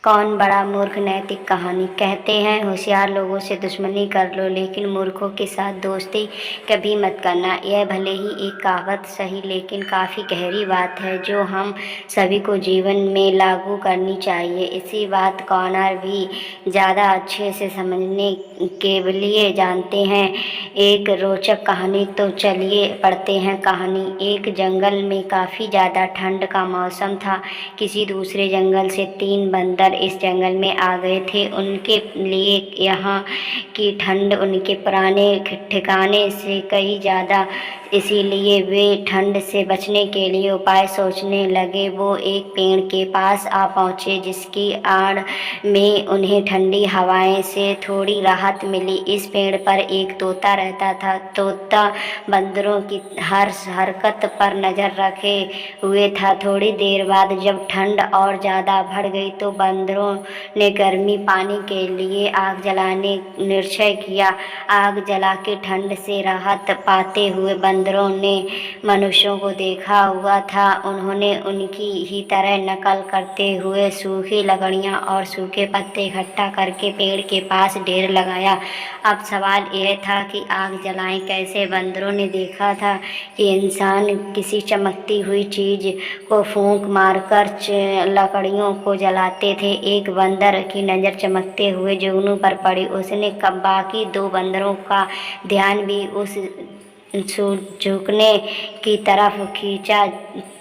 कौन बड़ा मूर्ख। नैतिक कहानी। कहते हैं होशियार लोगों से दुश्मनी कर लो लेकिन मूर्खों के साथ दोस्ती कभी मत करना। यह भले ही एक कहावत सही लेकिन काफ़ी गहरी बात है जो हम सभी को जीवन में लागू करनी चाहिए। इसी बात कॉर्नर भी ज़्यादा अच्छे से समझने के लिए जानते हैं एक रोचक कहानी। तो चलिए पढ़ते हैं कहानी। एक जंगल में काफ़ी ज़्यादा ठंड का मौसम था। किसी दूसरे जंगल से 3 बंदर इस जंगल में आ गए थे। उनके लिए यहाँ की ठंड उनके पुराने ठिकाने से कहीं ज़्यादा, इसीलिए वे ठंड से बचने के लिए उपाय सोचने लगे। वो एक पेड़ के पास आ पहुँचे जिसकी आड़ में उन्हें ठंडी हवाएं से थोड़ी राहत मिली। इस पेड़ पर एक तोता रहता था। तोता बंदरों की हर हरकत पर नज़र रखे हुए था। थोड़ी देर बाद जब ठंड और ज़्यादा बढ़ गई तो बंदरों ने गर्मी पाने के लिए आग जलाने निश्चय किया। आग जला के ठंड से राहत पाते हुए बंदरों ने मनुष्यों को देखा हुआ था। उन्होंने उनकी ही तरह नकल करते हुए सूखी लकड़ियाँ और सूखे पत्ते इकट्ठा करके पेड़ के पास ढेर लगाया। अब सवाल यह था कि आग जलाएं कैसे। बंदरों ने देखा था कि इंसान किसी चमकती हुई चीज़ को फूंक मारकर लकड़ियों को जलाते थे। एक बंदर की नज़र चमकते हुए जुगनू पर पड़ी। उसने बाकी 2 बंदरों का ध्यान भी उस झुकने की तरफ खींचा।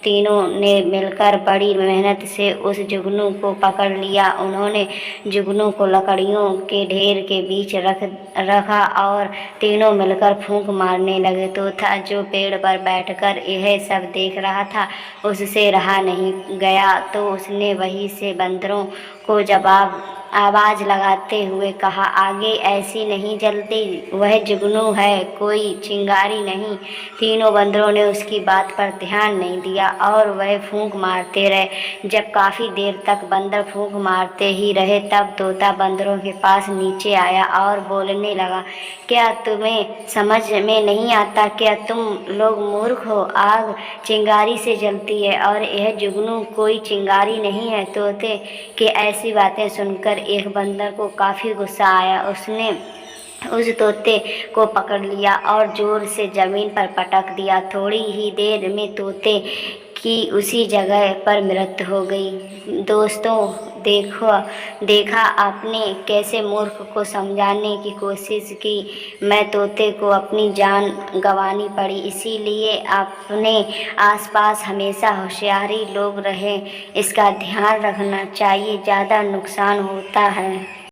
तीनों ने मिलकर बड़ी मेहनत से उस जुगनू को पकड़ लिया। उन्होंने जुगनू को लकड़ियों के ढेर के बीच रखा और तीनों मिलकर फूंक मारने लगे। तोता जो पेड़ पर बैठकर यह सब देख रहा था उससे रहा नहीं गया तो उसने वहीं से बंदरों को आवाज़ लगाते हुए कहा, आगे ऐसी नहीं जलती, वह जुगनू है, कोई चिंगारी नहीं। तीनों बंदरों ने उसकी बात पर ध्यान नहीं दिया और वह फूंक मारते रहे। जब काफ़ी देर तक बंदर फूंक मारते ही रहे तब तोता बंदरों के पास नीचे आया और बोलने लगा, क्या तुम्हें समझ में नहीं आता? क्या तुम लोग मूर्ख हो? आग चिंगारी से जलती है और यह जुगनू कोई चिंगारी नहीं है। तोते की ऐसी बातें सुनकर एक बंदर को काफ़ी गुस्सा आया। उसने उस तोते को पकड़ लिया और जोर से ज़मीन पर पटक दिया। थोड़ी ही देर में तोते की उसी जगह पर मृत्यु हो गई। दोस्तों, देखा आपने कैसे मूर्ख को समझाने की कोशिश की। मैं तोते को अपनी जान गंवानी पड़ी। इसीलिए अपने आसपास हमेशा होशियारी लोग रहें, इसका ध्यान रखना चाहिए। ज़्यादा नुकसान होता है।